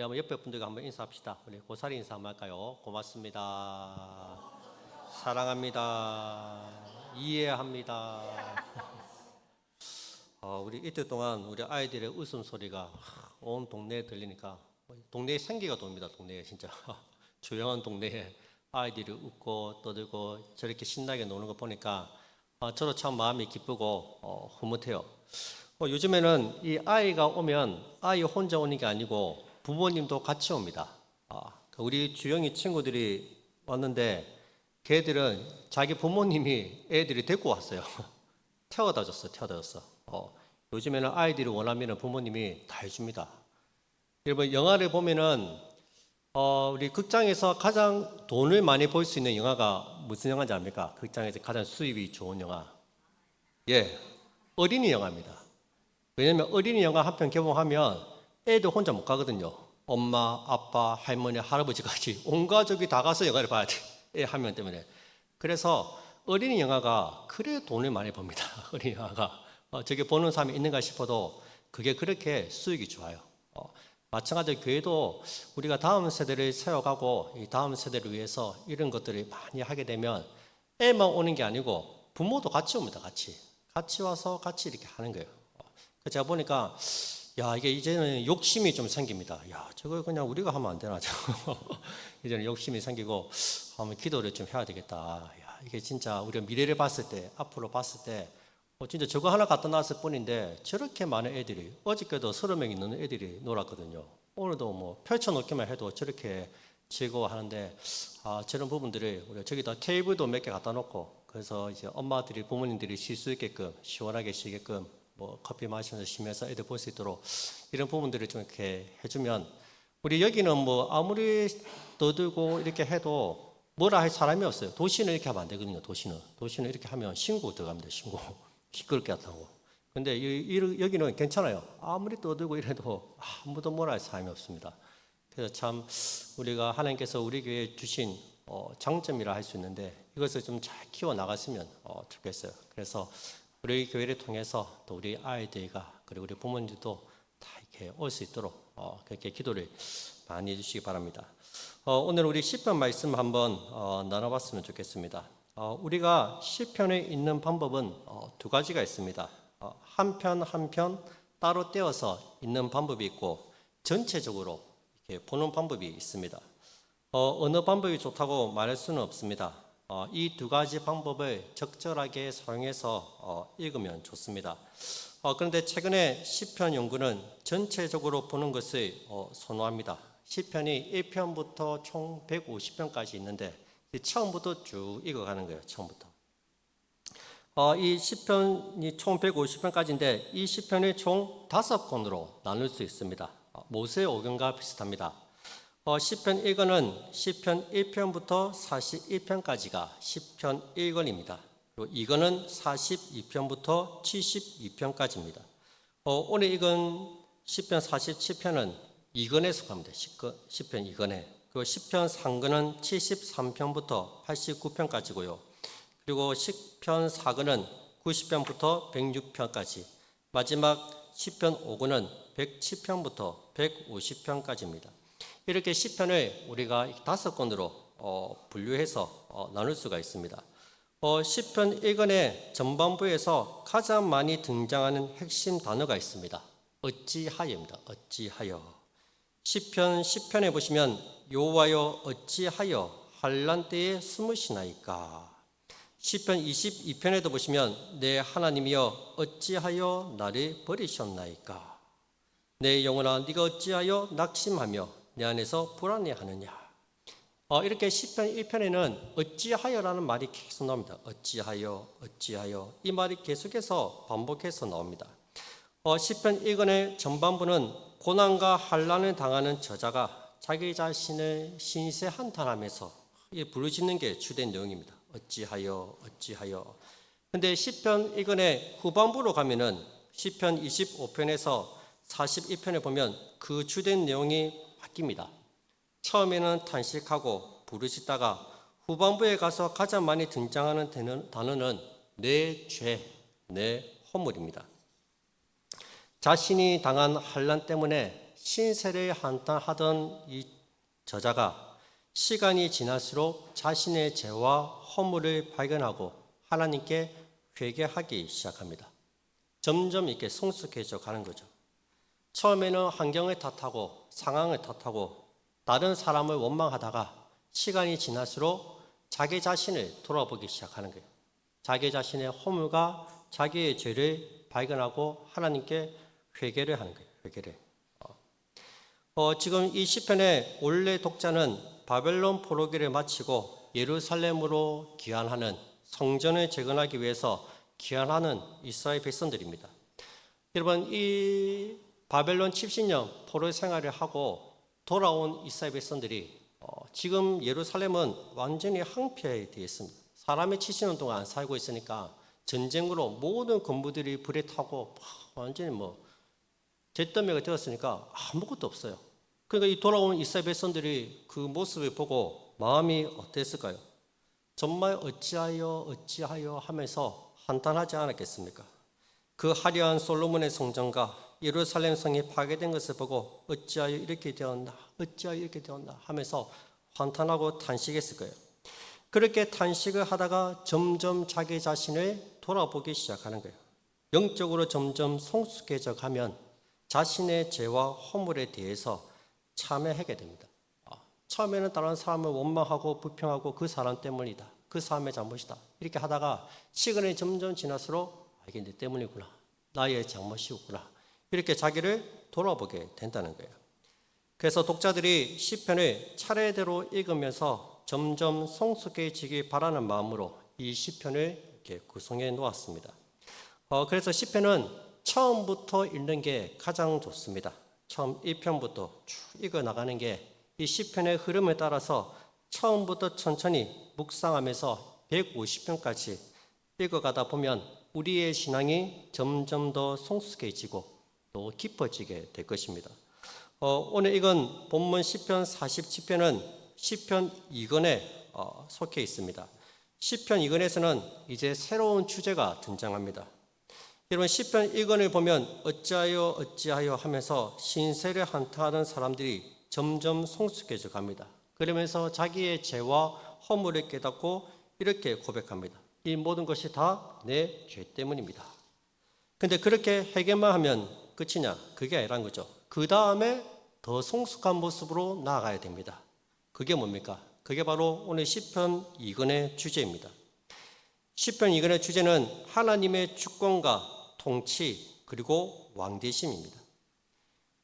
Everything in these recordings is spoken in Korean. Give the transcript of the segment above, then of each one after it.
우리 한번 옆에 분들과 한번 인사합시다. 우리 고사리 인사 한번 할까요? 고맙습니다. 사랑합니다. 이해합니다. 우리 이틀 동안 우리 아이들의 웃음소리가 온 동네에 들리니까 동네에 생기가 돕니다. 동네에 진짜 조용한 동네에 아이들이 웃고 떠들고 저렇게 신나게 노는 거 보니까 저도 참 마음이 기쁘고 흐뭇해요. 요즘에는 이 아이가 오면 아이 혼자 오는 게 아니고 부모님도 같이 옵니다. 우리 주영이 친구들이 왔는데 걔들은 자기 부모님이 애들이 데리고 왔어요. 태워다 줬어. 요즘에는 아이들이 원하면 부모님이 다 해줍니다. 여러분 영화를 보면은 우리 극장에서 가장 돈을 많이 벌 수 있는 영화가 무슨 영화인지 압니까? 극장에서 가장 수입이 좋은 영화. 어린이 영화입니다. 왜냐면 어린이 영화 한 편 개봉하면 애들 혼자 못 가거든요. 엄마, 아빠, 할머니, 할아버지까지 온 가족이 다 가서 영화를 봐야 돼. 애 한 명 때문에. 그래서 어린이 영화가 그래 돈을 많이 법니다. 어린이 영화가. 저게 보는 사람이 있는가 싶어도 그게 그렇게 수익이 좋아요. 마찬가지로 교회도 우리가 다음 세대를 세워가고 이 다음 세대를 위해서 이런 것들을 많이 하게 되면 애만 오는 게 아니고 부모도 같이 옵니다. 같이 와서 같이 이렇게 하는 거예요. 제가 보니까 이게 이제는 욕심이 좀 생깁니다. 저걸 그냥 우리가 하면 안 되나? 이제는 욕심이 생기고 한번 기도를 좀 해야 되겠다. 이게 진짜 우리가 미래를 봤을 때, 앞으로 봤을 때 진짜 저거 하나 갖다 놨을 뿐인데 저렇게 많은 애들이 어저께도 30명 있는 애들이 놀았거든요. 오늘도 뭐 펼쳐놓기만 해도 저렇게 즐거워하는데 저런 부분들을 우리가 저기다 테이블도 몇 개 갖다 놓고 그래서 이제 엄마들이 부모님들이 쉴 수 있게끔 시원하게 쉬게끔 뭐 커피 마시면서 쉬면서 애들 볼 수 있도록 이런 부분들을 좀 이렇게 해주면 우리 여기는 뭐 아무리 떠들고 이렇게 해도 뭐라 할 사람이 없어요. 도시는 이렇게 하면 안 되거든요. 도시는 이렇게 하면 신고 들어갑니다. 신고 시끄럽게 한다고. 근데 여기는 괜찮아요. 아무리 떠들고 이래도 아무도 뭐라 할 사람이 없습니다. 그래서 참 우리가 하나님께서 우리 교회에 주신 장점이라 할 수 있는데 이것을 좀 잘 키워 나갔으면 좋겠어요. 그래서 우리 교회를 통해서 또 우리 아이들과 그리고 우리 부모님들도 다 이렇게 올 수 있도록 그렇게 기도를 많이 해주시기 바랍니다. 오늘 우리 시편 말씀 한번 나눠봤으면 좋겠습니다. 우리가 시편에 있는 방법은 두 가지가 있습니다. 한 편 한 편 따로 떼어서 읽는 방법이 있고 전체적으로 이렇게 보는 방법이 있습니다. 어느 방법이 좋다고 말할 수는 없습니다. 이 두 가지 방법을 적절하게 사용해서 읽으면 좋습니다. 그런데 최근에 시편 연구는 전체적으로 보는 것을 선호합니다. 시편이 1편부터 총 150편까지 있는데 처음부터 쭉 읽어가는 거예요. 처음부터. 이 시편이 총 150편까지인데 이 시편이 총 5권으로 나눌 수 있습니다. 모세 오경과 비슷합니다. 시편 1권은 시편 1편부터 41편까지가 시편 1권입니다. 그리고 2권은 42편부터 72편까지입니다. 오늘 읽은 시편 47편은 2권에 속합니다. 시편 2권에. 그리고 시편 3권은 73편부터 89편까지고요. 그리고 시편 4권은 90편부터 106편까지. 마지막 시편 5권은 107편부터 150편까지입니다. 이렇게 시편을 우리가 5권으로 분류해서 나눌 수가 있습니다. 시편 1권의 전반부에서 가장 많이 등장하는 핵심 단어가 있습니다. 어찌하여입니다. 어찌하여. 시편 10편에 보시면 여호와여 어찌하여 환난 때에 숨으시나이까. 시편 22편에도 보시면 내 하나님이여 어찌하여 나를 버리셨나이까. 내 영혼아 네가 어찌하여 낙심하며 내 안에서 불안해하느냐. 이렇게 시편 1편에는 어찌하여라는 말이 계속 나옵니다. 어찌하여 이 말이 계속해서 반복해서 나옵니다. 시편 1권의 전반부는 고난과 환난을 당하는 저자가 자기 자신을 신세 한탄하면서 부르짖는 게 주된 내용입니다. 어찌하여. 근데 시편 1권의 후반부로 가면은 시편 25편에서 41편에 보면 그 주된 내용이 바뀝니다. 처음에는 탄식하고 부르짖다가 후반부에 가서 가장 많이 등장하는 단어는 내 죄, 내 허물입니다. 자신이 당한 환난 때문에 신세를 한탄하던 이 저자가 시간이 지날수록 자신의 죄와 허물을 발견하고 하나님께 회개하기 시작합니다. 점점 이렇게 성숙해져 가는 거죠. 처음에는 환경을 탓하고 상황을 탓하고 다른 사람을 원망하다가 시간이 지날수록 자기 자신을 돌아보기 시작하는 거예요. 자기 자신의 허물과 자기의 죄를 발견하고 하나님께 회개를 하는 거예요. 회개를. 지금 이 시편의 원래 독자는 바벨론 포로기를 마치고 예루살렘으로 귀환하는 성전을 재건하기 위해서 귀환하는 이스라엘 백성들입니다. 여러분, 이 바벨론 70년 포로 생활을 하고 돌아온 이스라엘 백성들이 지금 예루살렘은 완전히 황폐되어 있습니다. 사람이 70년 동안 살고 있으니까 전쟁으로 모든 건물들이 불에 타고 완전히 잿더미가 되었으니까 아무것도 없어요. 그러니까 이 돌아온 이스라엘 백성들이 그 모습을 보고 마음이 어땠을까요? 정말 어찌하여 하면서 한탄하지 않았겠습니까? 그 화려한 솔로몬의 성전과 예루살렘 성이 파괴된 것을 보고 어찌하여 이렇게 되었나 하면서 한탄하고 탄식했을 거예요. 그렇게 탄식을 하다가 점점 자기 자신을 돌아보기 시작하는 거예요. 영적으로 점점 성숙해져 가면 자신의 죄와 허물에 대해서 참회하게 됩니다. 처음에는 다른 사람을 원망하고 불평하고 그 사람 때문이다, 그 사람의 잘못이다 이렇게 하다가 시간이 점점 지날수록 이게 내 때문이구나, 나의 잘못이구나 이렇게 자기를 돌아보게 된다는 거예요. 그래서 독자들이 시편을 차례대로 읽으면서 점점 성숙해지기 바라는 마음으로 이 시편을 이렇게 구성해 놓았습니다. 그래서 시편은 처음부터 읽는 게 가장 좋습니다. 처음 1편부터 쭉 읽어 나가는 게 이 시편의 흐름에 따라서 처음부터 천천히 묵상하면서 150편까지 읽어가다 보면 우리의 신앙이 점점 더 성숙해지고 또 깊어지게 될 것입니다. 오늘 읽은 본문 시편 47편은 시편 2권에 속해 있습니다. 시편 2권에서는 이제 새로운 주제가 등장합니다. 여러분, 시편 1권을 보면 어찌하여 하면서 신세를 한탄하는 사람들이 점점 성숙해져 갑니다. 그러면서 자기의 죄와 허물을 깨닫고 이렇게 고백합니다. 이 모든 것이 다 내 죄 때문입니다. 근데 그렇게 회개만 하면 끝이냐? 그게 아니란 거죠. 그 다음에 더 성숙한 모습으로 나아가야 됩니다. 그게 뭡니까? 그게 바로 오늘 시편 2권의 주제입니다. 시편 2권의 주제는 하나님의 주권과 통치 그리고 왕되심입니다.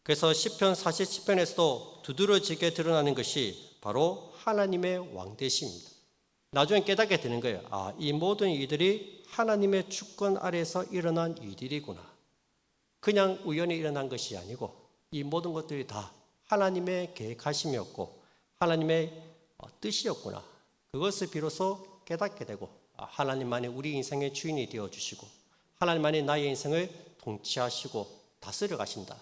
그래서 시편 47편에서도 두드러지게 드러나는 것이 바로 하나님의 왕되심입니다. 나중에 깨닫게 되는 거예요. 이 모든 일들이 하나님의 주권 아래에서 일어난 일들이구나. 그냥 우연히 일어난 것이 아니고 이 모든 것들이 다 하나님의 계획하심이었고 하나님의 뜻이었구나. 그것을 비로소 깨닫게 되고 하나님만이 우리 인생의 주인이 되어주시고 하나님만이 나의 인생을 통치하시고 다스려 가신다.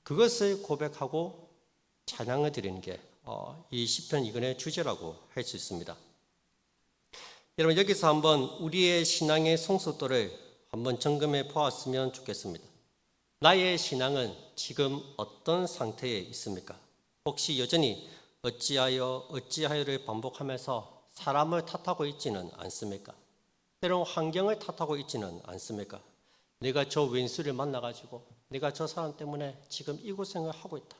그것을 고백하고 찬양을 드리는 게 이 시편 2권의 주제라고 할 수 있습니다. 여러분, 여기서 한번 우리의 신앙의 성숙도를 한번 점검해 보았으면 좋겠습니다. 나의 신앙은 어떤 상태에 있습니까? 혹시 여전히 어찌하여를 반복하면서 사람을 탓하고 있지는 않습니까? 때론 환경을 탓하고 있지는 않습니까? 내가 저 왼수를 만나가지고 내가 저 사람 때문에 지금 이 고생을 하고 있다.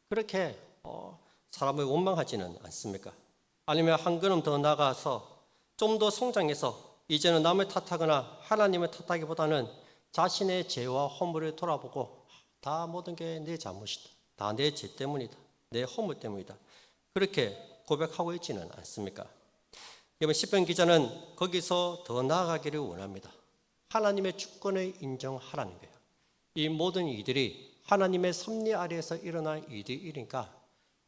그렇게 사람을 원망하지는 않습니까? 아니면 한 걸음 더 나아가서 좀 더 성장해서 이제는 남을 탓하거나 하나님을 탓하기보다는 자신의 죄와 허물을 돌아보고 다 모든 게 내 잘못이다. 다 내 죄 때문이다. 내 허물 때문이다. 그렇게 고백하고 있지는 않습니까? 여러분, 시편 기자는 거기서 더 나아가기를 원합니다. 하나님의 주권을 인정하라는 거예요. 이 모든 일들이 하나님의 섭리 아래에서 일어난 일들이니까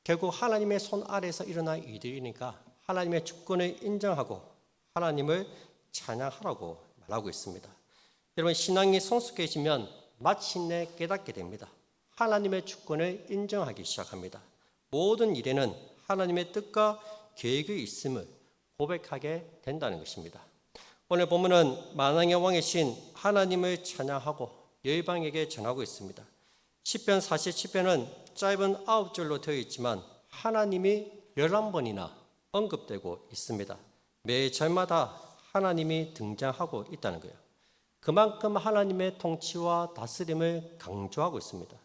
결국 하나님의 손 아래에서 일어난 일들이니까 하나님의 주권을 인정하고 하나님을 찬양하라고 말하고 있습니다. 여러분, 신앙이 성숙해지면 마침내 깨닫게 됩니다. 하나님의 주권을 인정하기 시작합니다. 모든 일에는 하나님의 뜻과 계획이 있음을 고백하게 된다는 것입니다. 오늘 본문은 만왕의 왕이신 하나님을 찬양하고 열방에게 전하고 있습니다. 시편 47편은 짧은 9절로 되어 있지만 하나님이 11번이나 언급되고 있습니다. 매 절마다 하나님이 등장하고 있다는 거예요. 그만큼 하나님의 통치와 다스림을 강조하고 있습니다.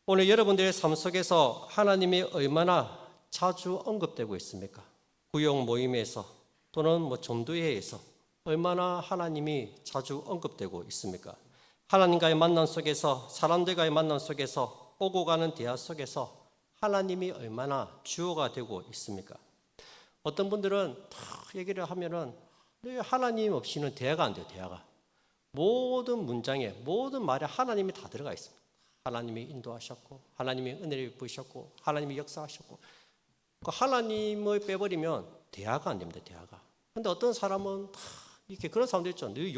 오늘 여러분들의 삶 속에서 하나님이 얼마나 자주 언급되고 있습니까? 구역 모임에서 또는 전도회에서 얼마나 하나님이 자주 언급되고 있습니까? 하나님과의 만남 속에서, 사람들과의 만남 속에서, 오고 가는 대화 속에서 하나님이 얼마나 주어가 되고 있습니까? 어떤 분들은 탁 얘기를 하면은 하나님 없이는 대화가 안 돼요. 대화가. 모든 문장에, 모든 말에 하나님이 다 들어가 있습니다. 하나님이 인도하셨고, 하나님이 은혜를 부으셨고, 하나님이 역사하셨고. 하나님을 빼버리면 대화가 안 됩니다. 대화가. 근데 어떤 사람은 이렇게 그런 사람들 있죠. 늘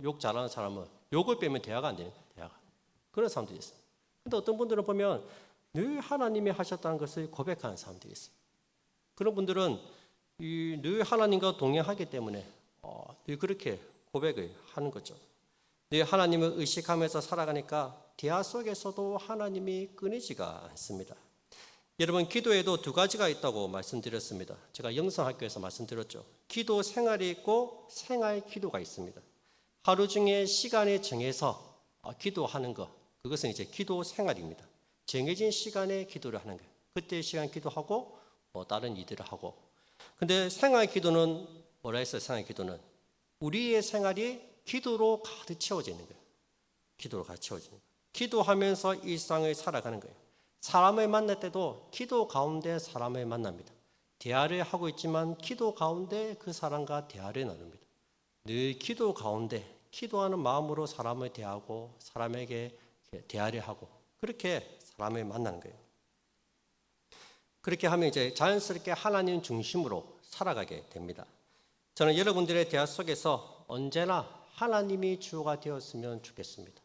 욕 잘하는 사람은 욕을 빼면 대화가 안 되니까 대화가. 그런 사람들이 있어요. 근데 어떤 분들은 보면 늘 하나님이 하셨다는 것을 고백하는 사람들이 있어요. 그런 분들은 늘 하나님과 동행하기 때문에 늘 그렇게 고백을 하는 거죠. 늘 하나님을 의식하면서 살아가니까 대화 속에서도 하나님이 끊이지가 않습니다. 여러분, 기도에도 두 가지가 있다고 말씀드렸습니다. 제가 영성학교에서 말씀드렸죠. 기도 생활이 있고 생활 기도가 있습니다. 하루 중에 시간을 정해서 기도하는 것, 그것은 이제 기도 생활입니다. 정해진 시간에 기도를 하는 거예요. 그때 시간 기도하고 다른 일들을 하고. 근데 생활 기도는 뭐라 했어요? 생활 기도는 우리의 생활이 기도로 가득 채워져 있는 거예요. 기도로 가득 채워지는 거예요. 기도하면서 일상을 살아가는 거예요. 사람을 만날 때도 기도 가운데 사람을 만납니다. 대화를 하고 있지만 기도 가운데 그 사람과 대화를 나눕니다. 늘 기도 가운데 기도하는 마음으로 사람을 대하고 사람에게 대화를 하고 그렇게 사람을 만나는 거예요. 그렇게 하면 이제 자연스럽게 하나님 중심으로 살아가게 됩니다. 저는 여러분들의 대화 속에서 언제나 하나님이 주어가 되었으면 좋겠습니다.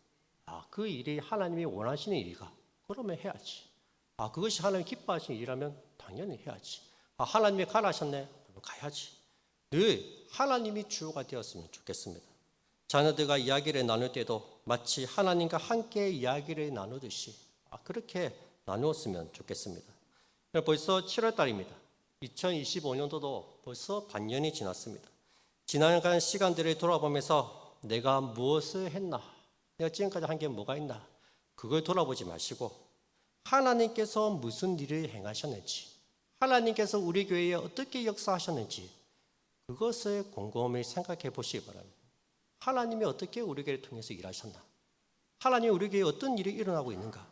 그 일이 하나님이 원하시는 일이가 그러면 해야지. 그것이 하나님 기뻐하시는 일이라면 당연히 해야지. 하나님이 가라하셨네. 그러면 가야지. 늘 하나님이 주어가 되었으면 좋겠습니다. 자녀들과 이야기를 나눌 때도 마치 하나님과 함께 이야기를 나누듯이 그렇게 나누었으면 좋겠습니다. 벌써 7월 달입니다. 2025년도도 벌써 반년이 지났습니다. 지나간 시간들을 돌아보면서 내가 무엇을 했나? 내가 지금까지 한 게 뭐가 있나? 그걸 돌아보지 마시고 하나님께서 무슨 일을 행하셨는지, 하나님께서 우리 교회에 어떻게 역사하셨는지 그것을 곰곰이 생각해 보시기 바랍니다. 하나님이 어떻게 우리 교회를 통해서 일하셨나? 하나님이 우리 교회에 어떤 일이 일어나고 있는가?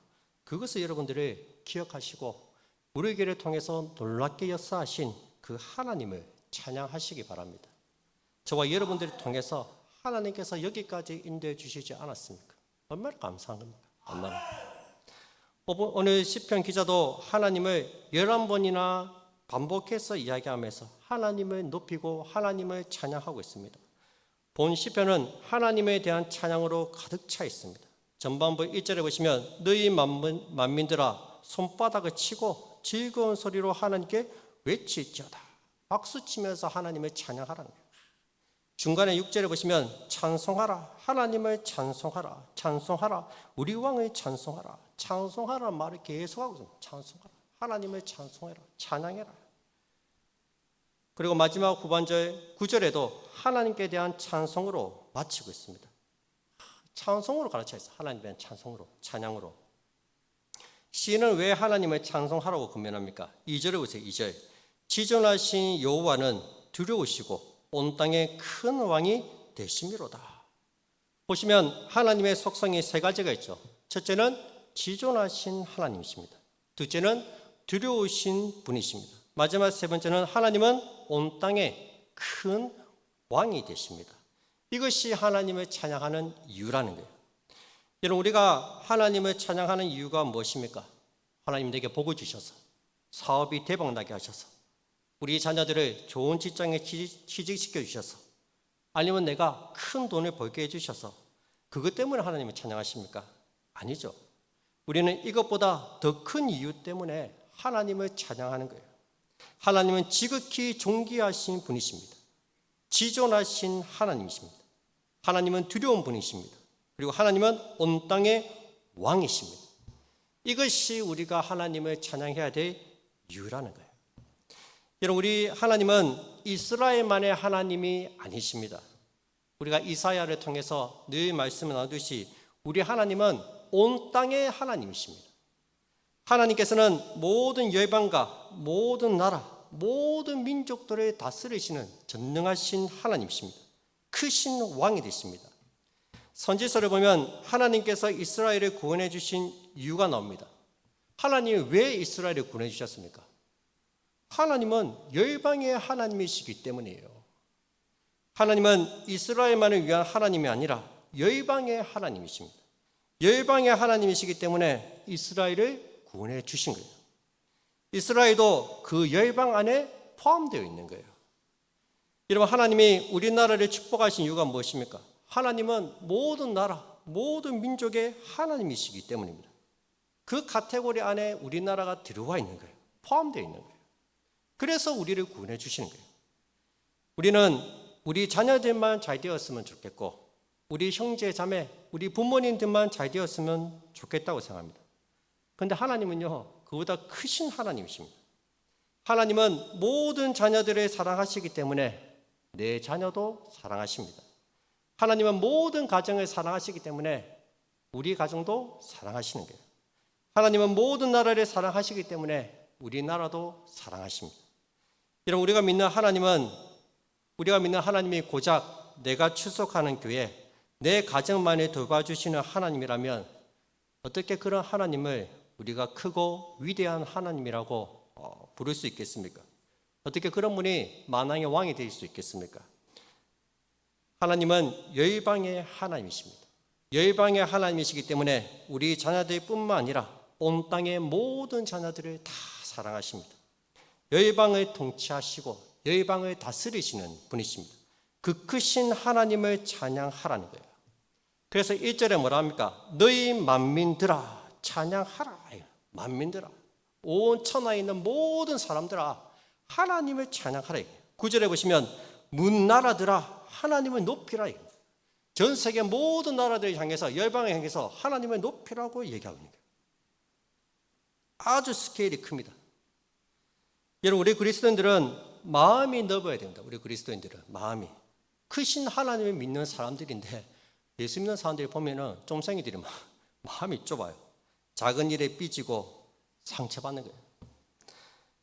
그것을 여러분들이 기억하시고 우리 교회를 통해서 놀랍게 역사하신 그 하나님을 찬양하시기 바랍니다. 저와 여러분들을 통해서 하나님께서 여기까지 인도해 주시지 않았습니까? 얼마나 감사한 겁니까? 얼마나. 오늘 시편 기자도 하나님을 11번이나 반복해서 이야기하면서 하나님을 높이고 하나님을 찬양하고 있습니다. 본 시편은 하나님에 대한 찬양으로 가득 차 있습니다. 전반부 1절에 보시면 너희 만민들아 손바닥을 치고 즐거운 소리로 하나님께 외칠지어다. 박수치면서 하나님을 찬양하라는 거예요. 중간에 6절에 보시면 찬송하라. 하나님을 찬송하라. 찬송하라. 우리 왕을 찬송하라. 찬송하라는 말을 계속하고 있습니다. 찬송하라. 하나님을 찬송해라. 찬양해라. 그리고 마지막 후반절 9절에도 하나님께 대한 찬송으로 마치고 있습니다. 찬송으로 가르쳐 있어요. 하나님에 대한 찬송으로, 찬양으로. 시인은 왜 하나님을 찬송하라고 권면합니까? 2절에 보세요. 2절. 지존하신 여호와는 두려우시고 온 땅의 큰 왕이 되심이로다. 보시면 하나님의 속성이 세 가지가 있죠. 첫째는 지존하신 하나님이십니다. 둘째는 두려우신 분이십니다. 마지막 세 번째는 하나님은 온 땅의 큰 왕이 되십니다. 이것이 하나님을 찬양하는 이유라는 거예요. 여러분, 우리가 하나님을 찬양하는 이유가 무엇입니까? 하나님 내게 복을 주셔서, 사업이 대박나게 하셔서, 우리 자녀들을 좋은 직장에 취직시켜 주셔서, 아니면 내가 큰 돈을 벌게 해주셔서 그것 때문에 하나님을 찬양하십니까? 아니죠. 우리는 이것보다 더 큰 이유 때문에 하나님을 찬양하는 거예요. 하나님은 지극히 존귀하신 분이십니다. 지존하신 하나님이십니다. 하나님은 두려운 분이십니다. 그리고 하나님은 온 땅의 왕이십니다. 이것이 우리가 하나님을 찬양해야 될 이유라는 거예요. 여러분, 우리 하나님은 이스라엘만의 하나님이 아니십니다. 우리가 이사야를 통해서 늘 말씀을 나누듯이 우리 하나님은 온 땅의 하나님이십니다. 하나님께서는 모든 열방과 모든 나라, 모든 민족들을 다스리시는 전능하신 하나님이십니다. 크신 왕이 되십니다. 선지서를 보면 하나님께서 이스라엘을 구원해 주신 이유가 나옵니다. 하나님이 왜 이스라엘을 구원해 주셨습니까? 하나님은 열방의 하나님이시기 때문이에요. 하나님은 이스라엘만을 위한 하나님이 아니라 열방의 하나님이십니다. 열방의 하나님이시기 때문에 이스라엘을 구원해 주신 거예요. 이스라엘도 그 열방 안에 포함되어 있는 거예요. 여러분, 하나님이 우리나라를 축복하신 이유가 무엇입니까? 하나님은 모든 나라, 모든 민족의 하나님이시기 때문입니다. 그 카테고리 안에 우리나라가 들어와 있는 거예요. 포함되어 있는 거예요. 그래서 우리를 구원해 주시는 거예요. 우리는 우리 자녀들만 잘 되었으면 좋겠고, 우리 형제 자매, 우리 부모님들만 잘 되었으면 좋겠다고 생각합니다. 그런데 하나님은요, 그보다 크신 하나님이십니다. 하나님은 모든 자녀들을 사랑하시기 때문에 내 자녀도 사랑하십니다. 하나님은 모든 가정을 사랑하시기 때문에 우리 가정도 사랑하시는 거예요. 하나님은 모든 나라를 사랑하시기 때문에 우리나라도 사랑하십니다. 여러분, 우리가 믿는 하나님이 고작 내가 출석하는 교회, 내 가정만을 돌봐주시는 하나님이라면 어떻게 그런 하나님을 우리가 크고 위대한 하나님이라고 부를 수 있겠습니까? 어떻게 그런 분이 만왕의 왕이 될 수 있겠습니까? 하나님은 열방의 하나님이십니다. 열방의 하나님이시기 때문에 우리 자녀들뿐만 아니라 온 땅의 모든 자녀들을 다 사랑하십니다. 열방을 통치하시고 열방을 다스리시는 분이십니다. 그 크신 하나님을 찬양하라는 거예요. 그래서 1절에 뭐라 합니까? 너희 만민들아 찬양하라. 만민들아, 온 천하에 있는 모든 사람들아 하나님을 찬양하라. 9절에 보시면 문나라들아 하나님을 높이라. 전 세계 모든 나라들을 향해서, 열방을 향해서 하나님을 높이라고 얘기하고 있는 거예요. 아주 스케일이 큽니다. 여러분, 우리 그리스도인들은 마음이 넓어야 됩니다. 우리 그리스도인들은 마음이. 크신 하나님을 믿는 사람들인데 예수 믿는 사람들이 보면은 쫌생이들이 마음이 좁아요. 작은 일에 삐지고 상처받는 거예요.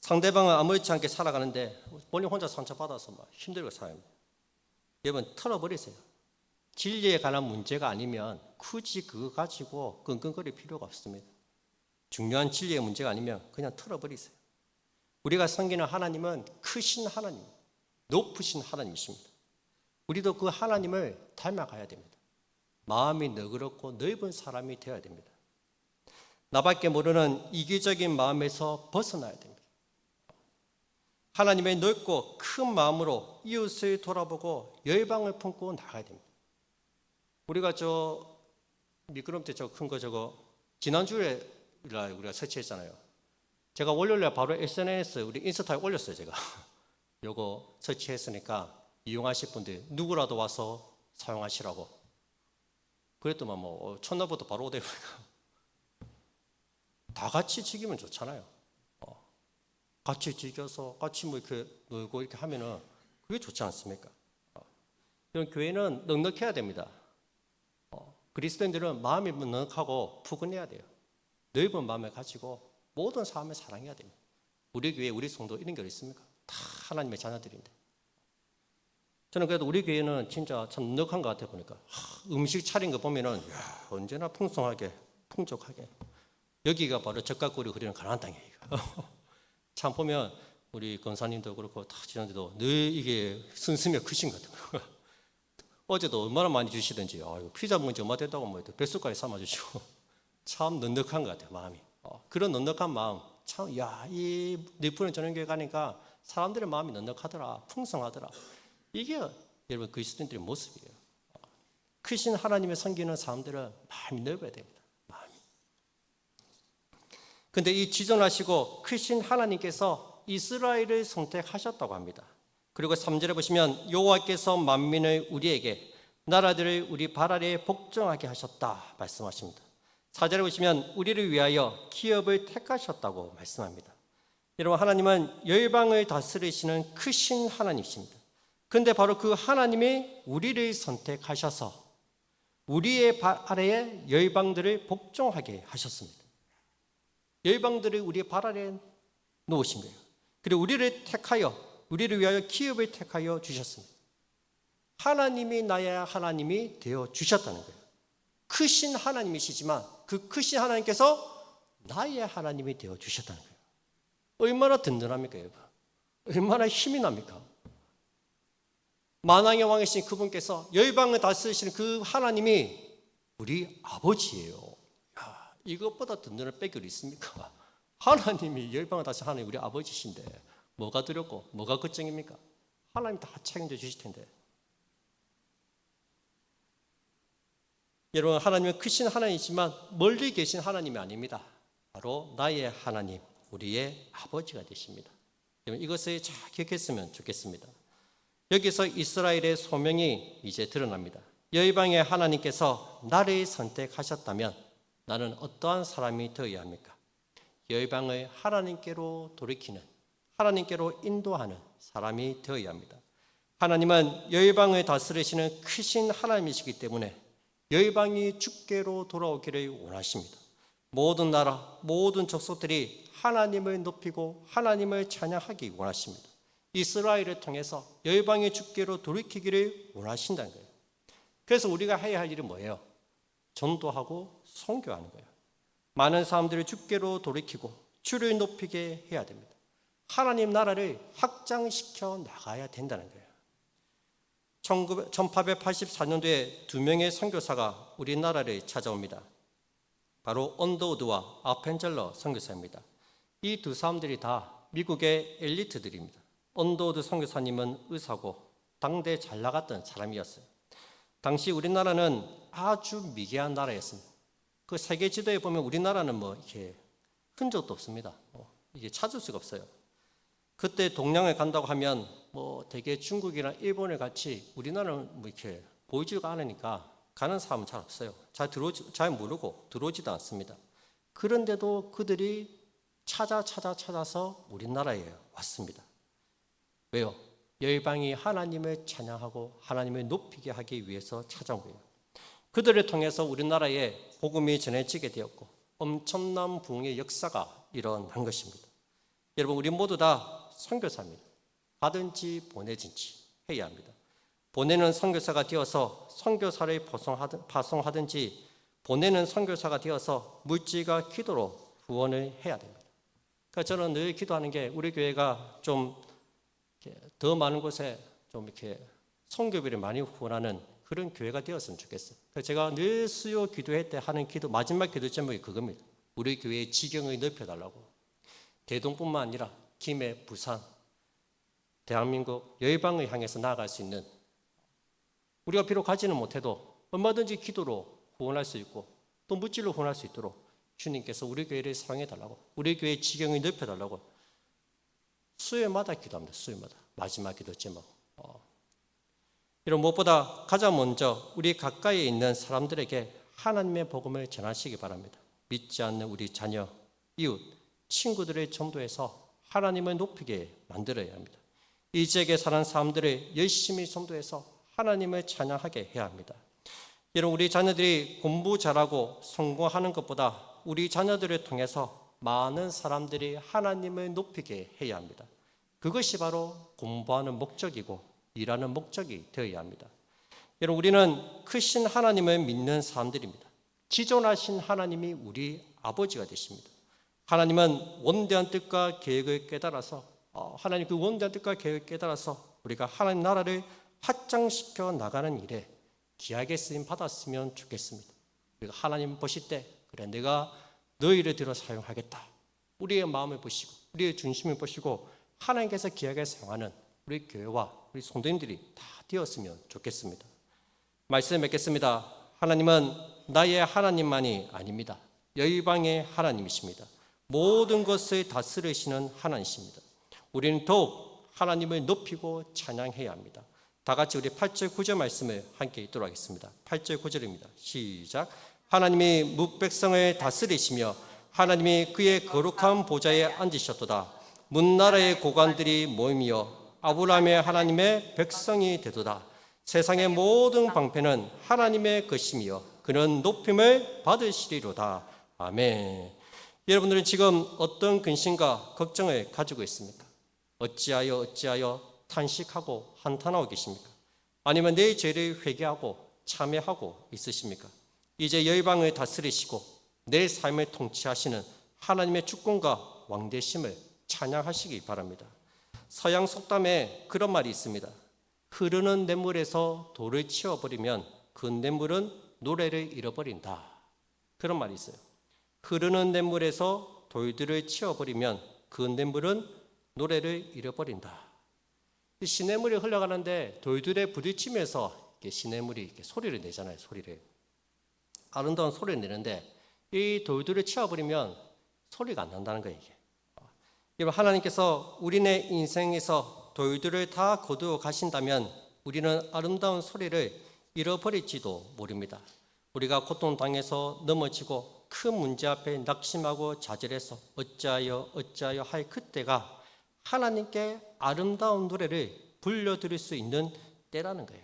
상대방은 아무렇지 않게 살아가는데 본인 혼자 상처받아서 막 힘들게 살아요. 여러분, 털어버리세요. 진리에 관한 문제가 아니면 굳이 그거 가지고 끙끙거릴 필요가 없습니다. 중요한 진리의 문제가 아니면 그냥 털어버리세요. 우리가 섬기는 하나님은 크신 하나님, 높으신 하나님이십니다. 우리도 그 하나님을 닮아가야 됩니다. 마음이 너그럽고 넓은 사람이 되어야 됩니다. 나밖에 모르는 이기적인 마음에서 벗어나야 됩니다. 하나님의 넓고 큰 마음으로 이웃을 돌아보고 열방을 품고 나가야 됩니다. 우리가 미끄럼틀 큰 거 지난주에 우리가 설치했잖아요. 제가 월요일에 바로 SNS 우리 인스타에 올렸어요. 제가 요거 설치했으니까 이용하실 분들 누구라도 와서 사용하시라고. 그랬더만 첫날부터 바로 오대요. 다 같이 즐기면 좋잖아요. 같이 즐겨서 같이 이렇게 놀고 이렇게 하면은 그게 좋지 않습니까? 이런 교회는 넉넉해야 됩니다. 그리스도인들은 마음이 넉넉하고 푸근해야 돼요. 넓은 마음을 가지고 모든 사람을 사랑해야 됩니다. 우리 교회, 우리 성도 이런 게 있습니까? 다 하나님의 자녀들인데. 저는 그래도 우리 교회는 진짜 참 넉넉한 것 같아 보니까 음식 차린 거 보면은 언제나 풍성하게 풍족하게. 여기가 바로 젓가락으로 그리는 가나안 땅이에요. 참 보면 우리 권사님도 그렇고 다 지난주도 늘 이게 순수며 크신 것 같아요. 어제도 얼마나 많이 주시든지 피자 문제 얼마 됐다고 뱃속까지 삶아주시고 참 넉넉한 것 같아요. 마음이. 그런 넉넉한 마음 참 이 리프는 전용교회 가니까 사람들의 마음이 넉넉하더라, 풍성하더라. 이게 여러분 그리스도인들의 모습이에요. 크신 하나님의 섬기는 사람들은 마음이 넓어야 됩니다. 마음이. 근데 이 지존하시고 크신 하나님께서 이스라엘을 선택하셨다고 합니다. 그리고 3절에 보시면 여호와께서 만민을 우리에게 나라들을 우리 발 아래에 복종하게 하셨다 말씀하십니다. 4절에 보시면 우리를 위하여 기업을 택하셨다고 말씀합니다. 여러분, 하나님은 열방을 다스리시는 크신 하나님이십니다. 그런데 바로 그 하나님이 우리를 선택하셔서 우리의 발 아래에 열방들을 복종하게 하셨습니다. 열방들을 우리의 발 아래에 놓으신 거예요. 그리고 우리를 택하여, 우리를 위하여 기업을 택하여 주셨습니다. 하나님이 나의 하나님이 되어 주셨다는 거예요. 크신 하나님이시지만 그 크신 하나님께서 나의 하나님이 되어 주셨다는 거예요. 얼마나 든든합니까, 여러분? 얼마나 힘이 납니까? 만왕의 왕이신 그분께서 열방을 다스리시는 그 하나님이 우리 아버지예요. 야, 이것보다 든든한 빼결이 있습니까? 하나님이 열방을 다스리는 하나님이 우리 아버지신데 뭐가 두렵고 뭐가 걱정입니까? 하나님이 다 책임져 주실 텐데. 여러분, 하나님은 크신 하나님이지만 멀리 계신 하나님이 아닙니다. 바로 나의 하나님, 우리의 아버지가 되십니다. 이것을 잘 기억했으면 좋겠습니다. 여기서 이스라엘의 소명이 이제 드러납니다. 열방의 하나님께서 나를 선택하셨다면 나는 어떠한 사람이 되어야 합니까? 열방을 하나님께로 돌이키는, 하나님께로 인도하는 사람이 되어야 합니다. 하나님은 열방을 다스리시는 크신 하나님이시기 때문에 열방이 주께로 돌아오기를 원하십니다. 모든 나라, 모든 족속들이 하나님을 높이고 하나님을 찬양하기 원하십니다. 이스라엘을 통해서 열방의 주께로 돌이키기를 원하신다는 거예요. 그래서 우리가 해야 할 일은 뭐예요? 전도하고 선교하는 거예요. 많은 사람들을 주께로 돌이키고 주를 높이게 해야 됩니다. 하나님 나라를 확장시켜 나가야 된다는 거예요. 1884년도에 두 명의 선교사가 우리나라를 찾아옵니다. 바로 언더우드와 아펜젤러 선교사입니다. 이 두 사람들이 다 미국의 엘리트들입니다. 언더우드 선교사님은 의사고 당대 잘 나갔던 사람이었어요. 당시 우리나라는 아주 미개한 나라였습니다. 그 세계 지도에 보면 우리나라는 뭐 이렇게 흔적도 없습니다. 이게 찾을 수가 없어요. 그때 동양에 간다고 하면 뭐 대개 중국이나 일본을 같이 우리나라는 뭐 이렇게 보이지가 않으니까 가는 사람은 잘 없어요. 잘 모르고 들어오지도 않습니다. 그런데도 그들이 찾아서 우리나라에 왔습니다. 왜요? 열방이 하나님을 찬양하고 하나님을 높이게 하기 위해서 찾아온 거예요. 그들을 통해서 우리나라에 복음이 전해지게 되었고 엄청난 부흥의 역사가 일어난 것입니다. 여러분, 우리 모두 다 선교사입니다. 가든지 보내든지 해야 합니다. 보내는 선교사가 되어서 선교사를 파송하든지 보내는 선교사가 되어서 물질과 기도로 후원을 해야 됩니다. 그러니까 저는 늘 기도하는 게 우리 교회가 좀 더 많은 곳에 좀 이렇게 선교비를 많이 후원하는 그런 교회가 되었으면 좋겠어요. 그래서 제가 늘 수요 기도회 때 하는 기도, 마지막 기도 제목이 그겁니다. 우리 교회의 지경을 넓혀달라고. 대동뿐만 아니라 김해, 부산, 대한민국 열방을 향해서 나아갈 수 있는, 우리가 비록 가지는 못해도 얼마든지 기도로 후원할 수 있고 또 물질로 후원할 수 있도록 주님께서 우리 교회를 사랑해달라고, 우리 교회의 지경을 넓혀달라고 수요일마다 기도합니다. 수요일마다 마지막 기도 제목. 이런 무엇보다 가장 먼저 우리 가까이에 있는 사람들에게 하나님의 복음을 전하시기 바랍니다. 믿지 않는 우리 자녀, 이웃, 친구들을 전도해서 하나님을 높이게 만들어야 합니다. 이 지역에 사는 사람들을 열심히 전도해서 하나님을 찬양하게 해야 합니다. 여러분, 우리 자녀들이 공부 잘하고 성공하는 것보다 우리 자녀들을 통해서 많은 사람들이 하나님을 높이게 해야 합니다. 그것이 바로 공부하는 목적이고 일하는 목적이 되어야 합니다. 여러분, 우리는 크신 하나님을 믿는 사람들입니다. 지존하신 하나님이 우리 아버지가 되십니다. 하나님은 원대한 뜻과 계획을 깨달아서 하나님 그 원대한 뜻과 계획을 깨달아서 우리가 하나님 나라를 확장시켜 나가는 일에 귀하게 쓰임 받았으면 좋겠습니다. 우리가 하나님 보실 때 그래 내가 너희를 들어 사용하겠다. 우리의 마음을 보시고 우리의 중심을 보시고 하나님께서 귀하게 사용하는 우리 교회와 우리 성도님들이 다 되었으면 좋겠습니다. 말씀 맺겠습니다. 하나님은 나의 하나님만이 아닙니다. 열방의 하나님이십니다. 모든 것을 다스리시는 하나님이십니다. 우리는 더욱 하나님을 높이고 찬양해야 합니다. 다 같이 우리 8절 9절 말씀을 함께 읽도록 하겠습니다. 8절 9절입니다. 시작. 하나님이 뭇백성을 다스리시며 하나님이 그의 거룩한 보좌에 앉으셨도다. 문나라의 고관들이 모이며 아브라함의 하나님의 백성이 되도다. 세상의 모든 방패는 하나님의 것이며 그는 높임을 받으시리로다. 아멘. 여러분들은 지금 어떤 근심과 걱정을 가지고 있습니까? 어찌하여 탄식하고 한탄하고 계십니까? 아니면 내 죄를 회개하고 참회하고 있으십니까? 이제 열방을 다스리시고 내 삶을 통치하시는 하나님의 주권과 왕되심을 찬양하시기 바랍니다. 서양 속담에 그런 말이 있습니다. 흐르는 냇물에서 돌을 치워버리면 그 냇물은 노래를 잃어버린다. 그런 말이 있어요. 흐르는 냇물에서 돌들을 치워버리면 그 냇물은 노래를 잃어버린다. 시냇물이 흘러가는데 돌들에 부딪히면서 시냇물이 이렇게 소리를 내잖아요. 소리를. 아름다운 소리를 내는데 이 돌들을 치워버리면 소리가 안 난다는 거예요. 이게. 여러분, 하나님께서 우리네 인생에서 돌들을 다 거두어 가신다면 우리는 아름다운 소리를 잃어버릴지도 모릅니다. 우리가 고통당해서 넘어지고 큰 문제 앞에 낙심하고 좌절해서 어찌하여 할 그때가 하나님께 아름다운 노래를 불러드릴 수 있는 때라는 거예요.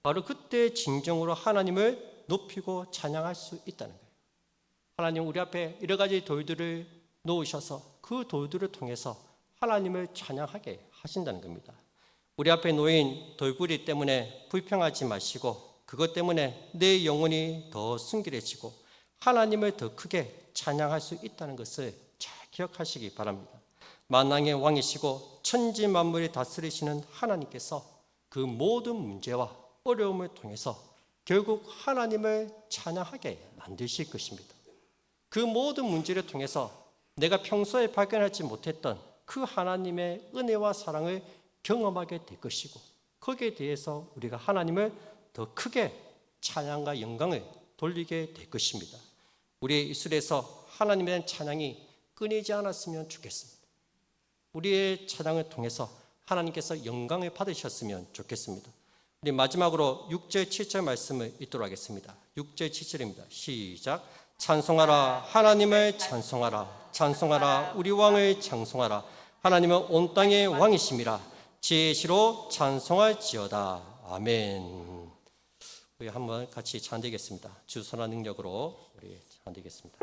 바로 그때 진정으로 하나님을 높이고 찬양할 수 있다는 거예요. 하나님 우리 앞에 여러 가지 돌들을 놓으셔서 그 돌들을 통해서 하나님을 찬양하게 하신다는 겁니다. 우리 앞에 놓인 돌부리 때문에 불평하지 마시고 그것 때문에 내 영혼이 더 순결해지고 하나님을 더 크게 찬양할 수 있다는 것을 잘 기억하시기 바랍니다. 만왕의 왕이시고 천지 만물을 다스리시는 하나님께서 그 모든 문제와 어려움을 통해서 결국 하나님을 찬양하게 만드실 것입니다. 그 모든 문제를 통해서 내가 평소에 발견하지 못했던 그 하나님의 은혜와 사랑을 경험하게 될 것이고 거기에 대해서 우리가 하나님을 더 크게 찬양과 영광을 돌리게 될 것입니다. 우리의 입술에서 하나님에 대한 찬양이 끊이지 않았으면 좋겠습니다. 우리의 찬양을 통해서 하나님께서 영광을 받으셨으면 좋겠습니다. 우리 마지막으로 6절 7절 말씀을 읽도록 하겠습니다. 6절 7절입니다. 시작. 찬송하라 하나님을 찬송하라 찬송하라 우리 왕을 찬송하라 하나님은 온 땅의 왕이심이라 지혜시로 찬송할지어다. 아멘. 우리 한번 같이 찬양하겠습니다. 주 선한 능력으로 우리 찬양하겠습니다.